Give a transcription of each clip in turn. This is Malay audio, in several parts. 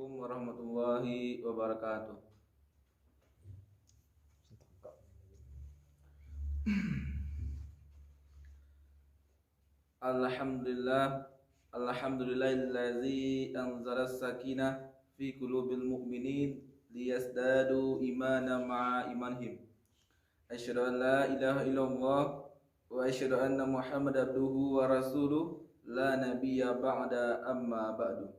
Assalamualaikum warahmatullahi wabarakatuh. Alhamdulillah, alhamdulillahillazi anzala sakinah fi qulubil mu'minin liyasdadu imana ma'a imanihim. Asyhadu an la ilaha illallah wa asyhadu anna Muhammadar abduhu wa rasuluh la nabiyya ba'da amma ba'du.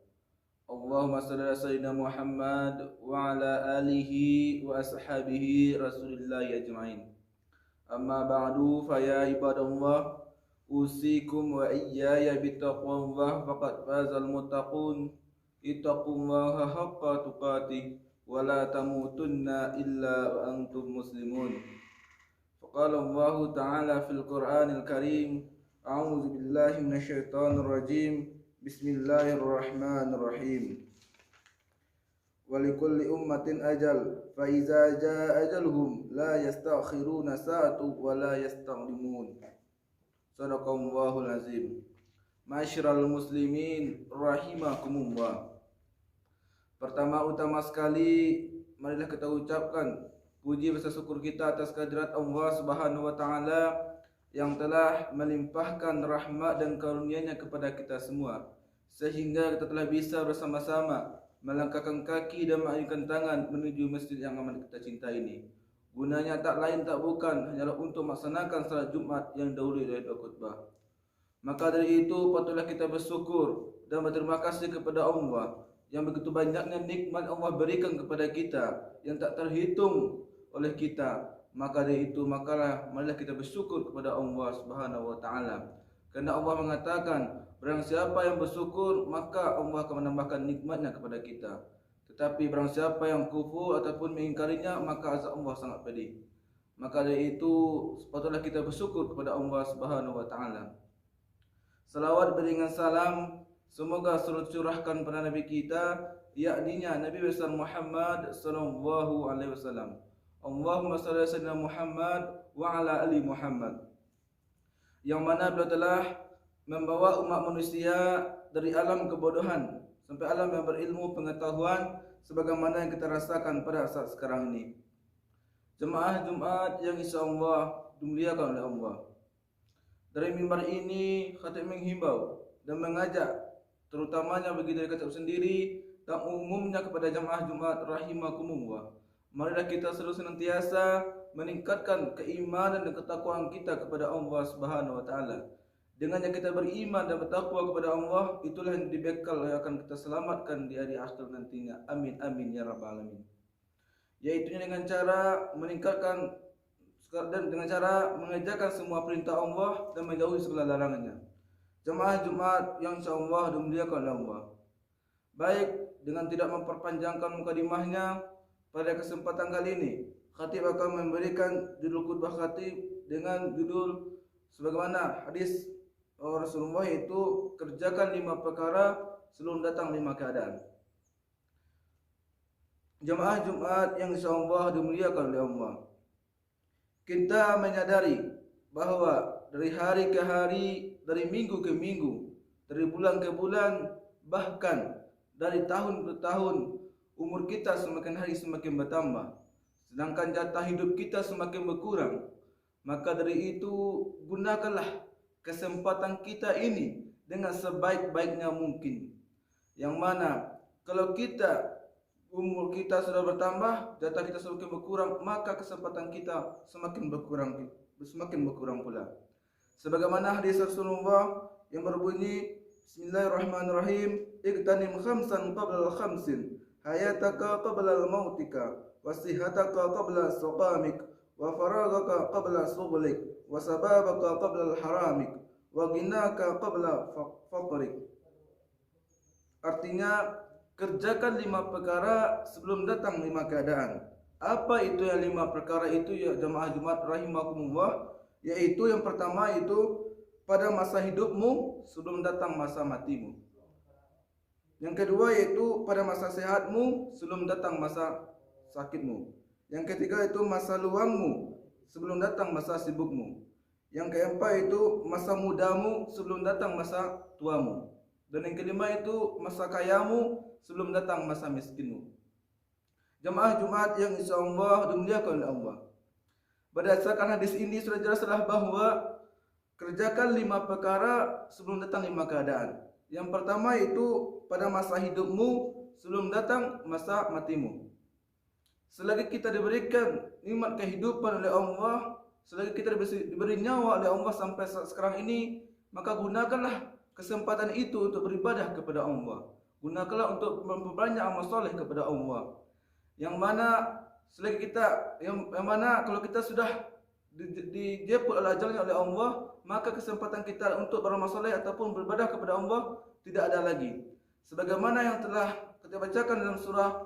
Allahumma shalli ala sayyidina Muhammad wa ala alihi wa ashabihi rasulillahi ajma'in. Amma ba'du fa ya ibadallah usikum wa iyaya bittaqwallah faqad fazal muttaqun. Ittaqullaha haqqa tuqatih wa la tamutunna illa wa antum muslimun. Faqala Allah ta'ala fil Qur'anil Karim, a'udzu billahi minasyaitonir rajim. Bismillahirrahmanirrahim. Walikulli ummatin ajal, fa iza jaa ajaluhum la yastakhiruna sa'atu wa la yastaqdimun. Shadaqallahul azim. Ma'asyiral muslimin rahimakumullah. Pertama sekali marilah kita ucapkan puji rasa syukur kita atas kehadirat Allah Subhanahu wa taala yang telah melimpahkan rahmat dan karunia-Nya kepada kita semua, sehingga kita telah bisa bersama-sama melangkahkan kaki dan mengayunkan tangan menuju masjid yang amat kita cintai ini. Gunanya tak lain tak bukan hanyalah untuk melaksanakan salat Jumat yang dahulu dari khutbah. Maka dari itu patutlah kita bersyukur dan berterima kasih kepada Allah yang begitu banyaknya nikmat Allah berikan kepada kita yang tak terhitung oleh kita. Maka dari itu marilah kita bersyukur kepada Allah Subhanahu wa taala. Karena Allah mengatakan, barang siapa yang bersyukur maka Allah akan menambahkan nikmatnya kepada kita. Tetapi barang siapa yang kufur ataupun mengingkarinya maka azab Allah sangat pedih. Maka dari itu sepatutnya kita bersyukur kepada Allah Subhanahu wa taala. Salawat beriringan salam semoga selalu curahkan pada Nabi kita, yakninya Nabi besar Muhammad sallallahu alaihi wasallam. Allahumma shalli ala sayyidina Muhammad wa ala ali Muhammad. Yang mana beliau telah membawa umat manusia dari alam kebodohan sampai alam yang berilmu pengetahuan sebagaimana yang kita rasakan pada saat sekarang ini. Jemaah Jumat yang insyaallah dimuliakan oleh Allah. Dari mimbar ini khatib menghimbau dan mengajak terutamanya bagi diri khatib sendiri dan umumnya kepada jemaah Jumat rahimakumullah. Marilah kita selalu senantiasa meningkatkan keimanan dan ketakwaan kita kepada Allah Subhanahu wa taala. Dengannya kita beriman dan bertakwa kepada Allah, itulah yang dibekal yang akan kita selamatkan di hari akhir nantinya. Amin amin ya rabbal alamin. Yaitu dengan cara meningkatkan dan dengan cara mengerjakan semua perintah Allah dan menjauhi segala larangannya. Jemaah Jumat yang insyaallah dimuliakan oleh Allah. Baik, dengan tidak memperpanjangkan mukadimahnya, pada kesempatan kali ini khatib akan memberikan judul khutbah khatib dengan judul sebagaimana hadis Rasulullah, yaitu kerjakan 5 perkara sebelum datang 5 keadaan. Jemaah Jumat yang insyaallah dimuliakan oleh Allah. Kita menyadari bahwa dari hari ke hari, dari minggu ke minggu, dari bulan ke bulan, bahkan dari tahun ke tahun, umur kita semakin hari semakin bertambah, sedangkan jatah hidup kita semakin berkurang. Maka dari itu gunakanlah kesempatan kita ini dengan sebaik-baiknya mungkin. Yang mana kalau umur kita sudah bertambah, jatah kita semakin berkurang, maka kesempatan kita semakin berkurang pula. Sebagaimana hadis Rasulullah yang berbunyi, Bismillahirrahmanirrahim, Iqtanim khamsan qabla khamsin, hayataka qabla mautika, wasihataka qabla saqamik, wa faragaka qabla sughlik, wa sababaka qabla haramik, wa ghinaka qabla faqrik. Artinya, kerjakan 5 perkara sebelum datang 5 keadaan. Apa itu yang 5 perkara itu ya jemaah Jumat rahimakumullah? Yaitu yang pertama itu pada masa hidupmu sebelum datang masa matimu. Yang kedua yaitu pada masa sehatmu sebelum datang masa sakitmu. Yang ketiga itu masa luangmu sebelum datang masa sibukmu. Yang keempat itu masa mudamu sebelum datang masa tuamu. Dan yang kelima itu masa kayamu sebelum datang masa miskinmu. Jemaah Jumat yang insyaallah dimuliakan oleh Allah. Berdasarkan hadis ini sudah jelaslah bahawa kerjakan 5 perkara sebelum datang 5 keadaan. Yang pertama itu pada masa hidupmu sebelum datang masa matimu. Selagi kita diberikan nikmat kehidupan oleh Allah, selagi kita diberi nyawa oleh Allah sampai sekarang ini, maka gunakanlah kesempatan itu untuk beribadah kepada Allah. Gunakanlah untuk memperbanyak amal soleh kepada Allah. Yang mana selagi kita yang mana kalau kita sudah dijemput oleh ajalnya oleh Allah, maka kesempatan kita untuk beramal soleh ataupun beribadah kepada Allah tidak ada lagi. Sebagaimana yang telah kita bacakan dalam surah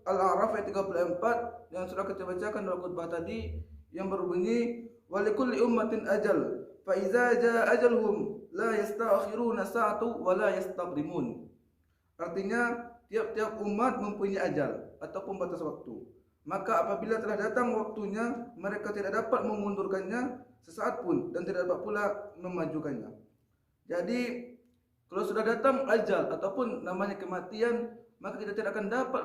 Al-A'raf ayat 34 yang sudah kita bacakan dalam khutbah tadi, yang berbunyi walikulli ummatin ajal fa iza jaa ajaluhum la yasta'khiruna sa'atu wa la yastaqdimun. Artinya tiap-tiap umat mempunyai ajal ataupun batas waktu. Maka apabila telah datang waktunya, mereka tidak dapat memundurkannya sesaat pun dan tidak dapat pula memajukannya. Jadi kalau sudah datang ajal ataupun namanya kematian, maka kita tidak akan dapat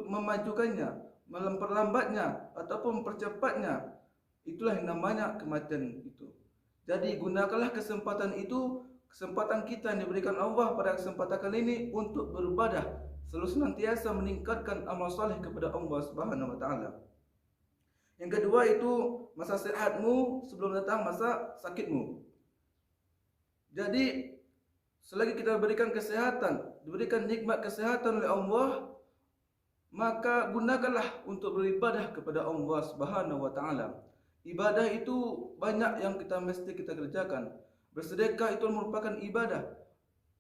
memajukannya, memperlambatnya ataupun mempercepatnya. Itulah yang namanya kematian itu. Jadi gunakanlah kesempatan itu, kesempatan kita yang diberikan Allah pada kesempatan kali ini untuk beribadah, selalu senantiasa meningkatkan amal saleh kepada Allah Subhanahu wa taala. Yang kedua itu masa sehatmu sebelum datang masa sakitmu. Jadi selagi kita diberikan kesehatan, diberikan nikmat kesehatan oleh Allah, maka gunakanlah untuk beribadah kepada Allah Subhanahu wa taala. Ibadah itu banyak yang kita mesti kita kerjakan. Bersedekah itu merupakan ibadah.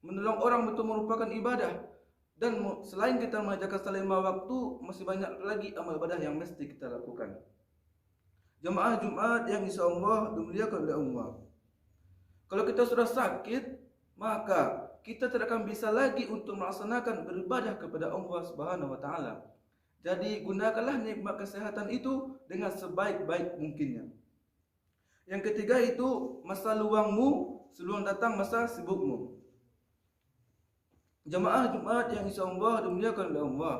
Menolong orang itu merupakan ibadah. Dan selain kita mengerjakan salat 5 waktu, masih banyak lagi amal ibadah yang mesti kita lakukan. Jemaah Jumat yang insyaallah dimuliakan oleh Allah. Kalau kita sudah sakit, maka kita tidak akan bisa lagi untuk melaksanakan beribadah kepada Allah Subhanahu wa taala. Jadi gunakanlah nikmat kesehatan itu dengan sebaik-baik mungkinnya. Yang ketiga itu masa luangmu sebelum datang masa sibukmu. Jemaah Jumat yang insyaallah dimuliakan oleh Allah.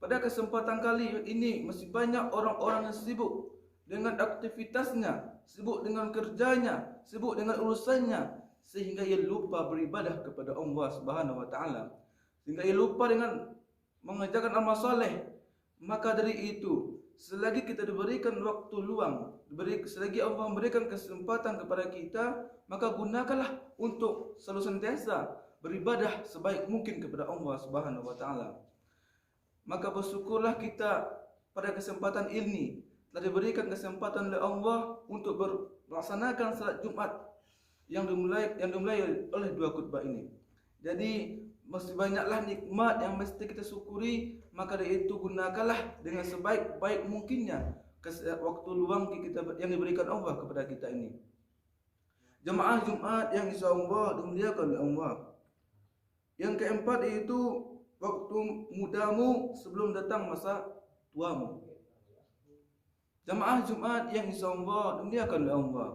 Pada kesempatan kali ini masih banyak orang-orang yang sibuk dengan aktivitasnya, sibuk dengan kerjanya, sibuk dengan urusannya, sehingga ia lupa beribadah kepada Allah Subhanahu wa taala. Sehingga ia lupa dengan mengerjakan amal soleh. Maka dari itu, selagi kita diberikan waktu luang, selagi Allah memberikan kesempatan kepada kita, maka gunakanlah untuk selalu senantiasa beribadah sebaik mungkin kepada Allah Subhanahu wa taala. Maka bersyukurlah kita pada kesempatan ini telah diberikan kesempatan oleh Allah untuk melaksanakan salat Jumat yang dimulai oleh 2 khutbah ini. Jadi masih banyaklah nikmat yang mesti kita syukuri, maka dari itu gunakanlah dengan sebaik-baik mungkinnya waktu luang kita yang diberikan Allah kepada kita ini. Jemaah Jumat yang insyaallah dimuliakan oleh Allah. Yang keempat itu waktu mudamu sebelum datang masa tuamu. Jemaah Jumat yang insyaallah dimuliakan oleh Allah.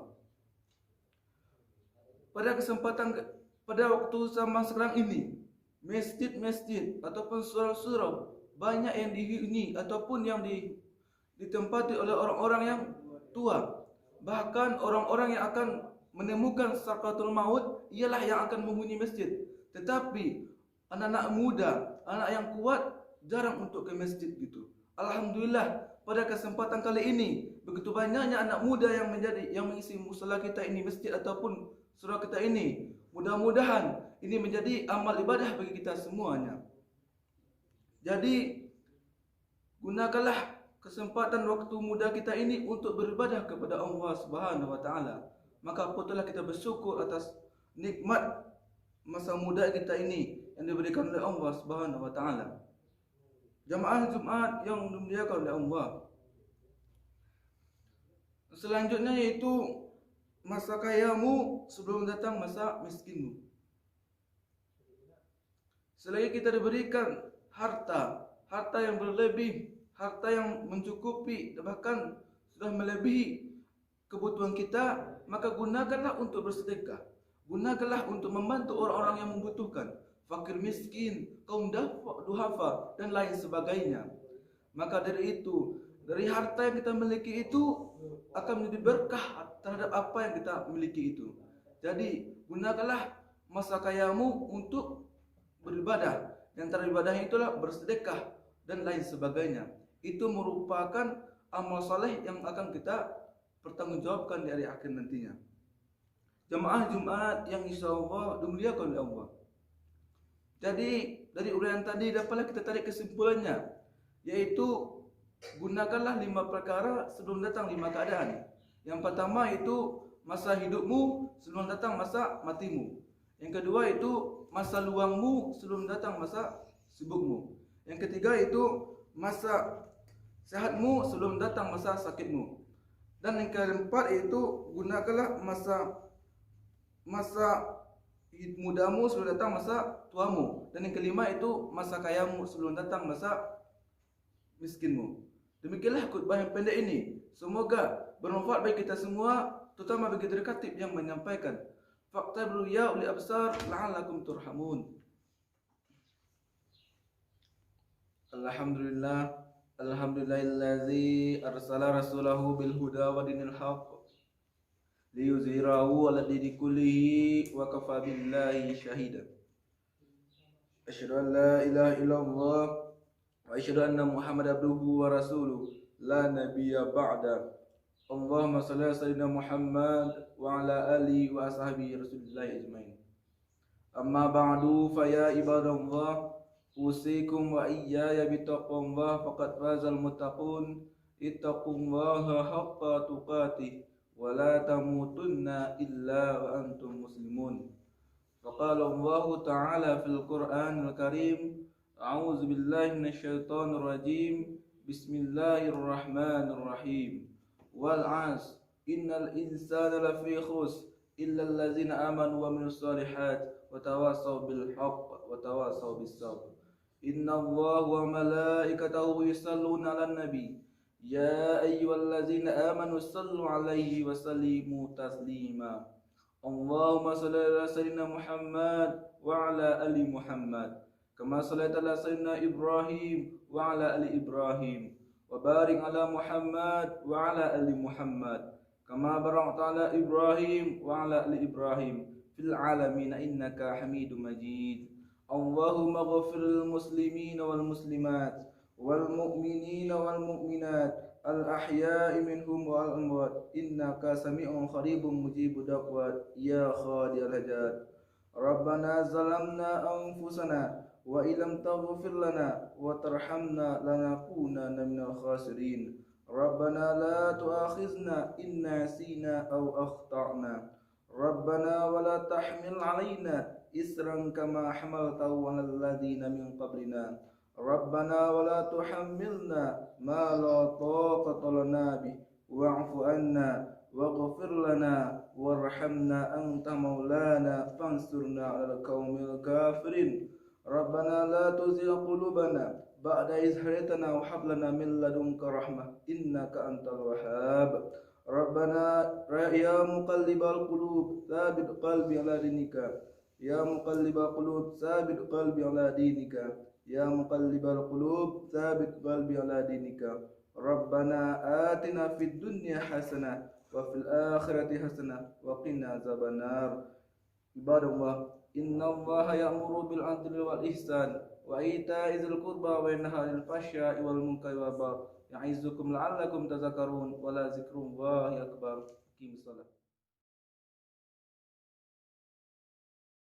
Pada waktu zaman sekarang ini, masjid-masjid ataupun surau-surau banyak yang dihuni ataupun yang ditempati oleh orang-orang yang tua. Bahkan orang-orang yang akan menemukan sakaratul maut ialah yang akan menghuni masjid. Tetapi anak-anak muda, anak yang kuat jarang untuk ke masjid gitu. Alhamdulillah pada kesempatan kali ini begitu banyaknya anak muda yang mengisi musala kita ini, masjid ataupun surau kita ini. Mudah-mudahan ini menjadi amal ibadah bagi kita semuanya. Jadi gunakanlah kesempatan waktu muda kita ini untuk beribadah kepada Allah Subhanahu wa taala. Maka patutlah kita bersyukur atas nikmat masa muda kita ini yang diberikan oleh Allah Subhanahu wa taala. Jemaah Jumat yang dimuliakan oleh Allah. Selanjutnya yaitu masa kayamu sebelum datang masa miskinmu. Selagi kita diberikan harta yang berlebih, harta yang mencukupi, bahkan sudah melebihi kebutuhan kita, maka gunakanlah untuk bersedekah. Gunakanlah untuk membantu orang-orang yang membutuhkan, fakir miskin, kaum duhafa, dan lain sebagainya. Maka dari itu, dari harta yang kita miliki itu akan menjadi berkah terhadap apa yang kita miliki itu. Jadi gunakanlah masa kayamu untuk beribadah. Yang antara ibadahnya itulah bersedekah dan lain sebagainya. Itu merupakan amal saleh yang akan kita pertanggungjawabkan di hari akhir nantinya. Jemaah Jumat yang insya Allah dimuliakan oleh Allah. Jadi dari uraian tadi dapatlah kita tarik kesimpulannya, yaitu gunakanlah 5 perkara sebelum datang 5 keadaan. Yang pertama itu masa hidupmu sebelum datang masa matimu. Yang kedua itu masa luangmu sebelum datang masa sibukmu. Yang ketiga itu masa sehatmu sebelum datang masa sakitmu. Dan yang keempat itu gunakanlah masa mudamu sebelum datang masa tuamu. Dan yang kelima itu masa kayamu sebelum datang masa miskinmu. Demikianlah khutbah yang pendek ini. Semoga bermanfaat bagi kita semua, terutama bagi dari khatib yang menyampaikan. Faqtabiru ya uli absar la'allakum turhamun. Alhamdulillah, alhamdulillahillazi arsala rasulahu bil huda wa dinil haqq liyuzhirahu 'ala dini kullihi wa kafa billahi shahida. Asyhadu an la ilaha illallah wa asyhadu anna Muhammadar abduhu wa rasuluh la nabiyya ba'da. Allahumma shalli ala sayyidina Muhammad wa ala alihi wa ashabihi rasulillahi ajmain. Amma ba'du fa ya ibadallah, usikum wa iyaya bittaqwallah faqad fazal muttaqun. Ittaqullaha haqqa tuqatih wa la tamutunna illa wa antum muslimun. Faqala Allah ta'ala fil Qur'anil Karim, a'udzu billahi minasyaitonir rajim. Bismillahirrahmanirrahim. Wal 'asr innal insana lafi khusr illa allazina amanu wa amilus solihat wa tawassaw bil haqq wa tawassaw bis sabr. Inna Allah wa malaikatahu yusalluna 'alan nabi ya ayyuhallazina amanu sallu 'alaihi wa sallimu taslima. Allahumma shalli ala sayyidina Muhammad wa ala ali Muhammad kama shallaita ala sayyidina Ibrahim wa ala ali Ibrahim wa barik ala Muhammad wa ala ali Muhammad kama barakta ala Ibrahim wa ala ali Ibrahim fil alamin innaka Hamidum Majid. Allahumma ighfir lil muslimin wal muslimat wal mu'minin wal mu'minat al ahya'i minhum wal amwat innaka sami'un qaribun mujibud da'wat ya khadiyal hajat. Rabbana zalamna anfusana wa illam taghfir lana wa tarhamna lanakunanna minal khasirin. Rabbana la tu'akhizna in nasina aw akhta'na. Rabbana wa la tahmil 'alaina isran kama hamaltahu 'alal ladzina min qablina. Rabbana wa la tuhammilna ma la taqata lana bih wa'fu anna waghfir lana warhamna anta maulana fansurna 'alal qaumil kafirin. Rabbana la tuzigh qulubana ba'da idh hadaytana wa hab lana min ladunka rahmah innaka antal wahhab. Rabbana ya muqallibal qulub tsabbit qalbi 'ala dinika. Ya muqallibal qulub tsabbit qalbi 'ala dinika. Ya muqallibal qulub tsabbit qalbi 'ala dinika. Rabbana atina fid dunya hasanah wa fil akhirati hasanah wa qina azabannar. Ibadallah, innallaha ya'muru bil 'adli wal ihsan wa ita'i dzil qurba wa yanha 'anil fahsya'i wal munkari wal baghi ya'izukum la'allakum tadhakkarun wa la dzikrullahi akbar. Aqim shalah.